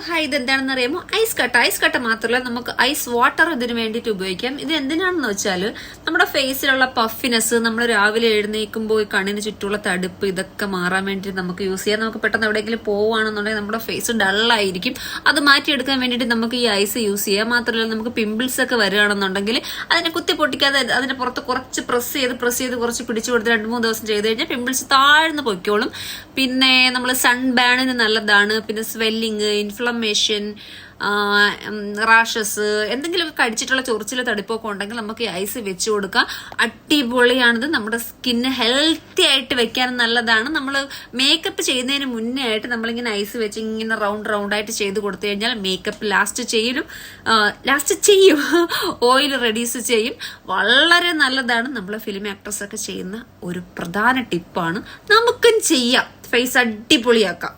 Hi, ഇതെന്താണെന്ന് അറിയാമോ? Ice കട്ട മാത്രമല്ല നമുക്ക് ഐസ് വാട്ടർ ഇതിന് വേണ്ടിയിട്ട് ഉപയോഗിക്കാം. ഇത് എന്തിനാണെന്ന് വെച്ചാൽ നമ്മുടെ ഫേസിലുള്ള പഫിനെസ്, നമ്മൾ രാവിലെ എഴുന്നേൽക്കുമ്പോൾ കണ്ണിന് ചുറ്റുമുള്ള തടുപ്പ്, ഇതൊക്കെ മാറാൻ വേണ്ടിയിട്ട് നമുക്ക് യൂസ് ചെയ്യാം. നമുക്ക് പെട്ടെന്ന് എവിടെയെങ്കിലും പോവുകയാണെന്നുണ്ടെങ്കിൽ നമ്മുടെ ഫേസ് ഡള്ളായിരിക്കും, അത് മാറ്റിയെടുക്കാൻ വേണ്ടിയിട്ട് നമുക്ക് ഈ ഐസ് യൂസ് ചെയ്യാം. മാത്രമല്ല നമുക്ക് പിമ്പിൾസ് ഒക്കെ വരികയാണെന്നുണ്ടെങ്കിൽ അതിനെ കുത്തി പൊട്ടിക്കാതെ അതിന്റെ പുറത്ത് കുറച്ച് പ്രസ് ചെയ്ത് കുറച്ച് പിടിച്ചു കൊടുത്ത് 2-3 ദിവസം ചെയ്ത് കഴിഞ്ഞാൽ പിമ്പിൾസ് താഴ്ന്നു പൊയ്ക്കോളും. പിന്നെ നമ്മൾ സൺ ബാണിന് നല്ലതാണ്. പിന്നെ സ്വെല്ലിങ്, ഇൻഫ്ലമേഷൻ, റാഷസ്, എന്തെങ്കിലുമൊക്കെ കടിച്ചിട്ടുള്ള ചൊറിച്ചിലോ തടിപ്പൊക്കെ ഉണ്ടെങ്കിൽ നമുക്ക് ഈ ഐസ് വെച്ച് കൊടുക്കാം. അടിപൊളിയാണിത്. നമ്മുടെ സ്കിന്ന് ഹെൽത്തി ആയിട്ട് വെക്കാൻ നല്ലതാണ്. നമ്മൾ മേക്കപ്പ് ചെയ്യുന്നതിന് മുന്നേ ആയിട്ട് നമ്മളിങ്ങനെ ഐസ് വെച്ച് ഇങ്ങനെ റൗണ്ട് ആയിട്ട് ചെയ്ത് കൊടുത്തു കഴിഞ്ഞാൽ മേക്കപ്പ് ലാസ്റ്റ് ചെയ്യും ഓയിൽ റെഡ്യൂസ് ചെയ്യും. വളരെ നല്ലതാണ്. നമ്മളെ ഫിലിം ആക്ട്രസ് ഒക്കെ ചെയ്യുന്ന ഒരു പ്രധാന ടിപ്പാണ്. നമുക്കും ചെയ്യാം, ഫേസ് അടിപൊളിയാക്കാം.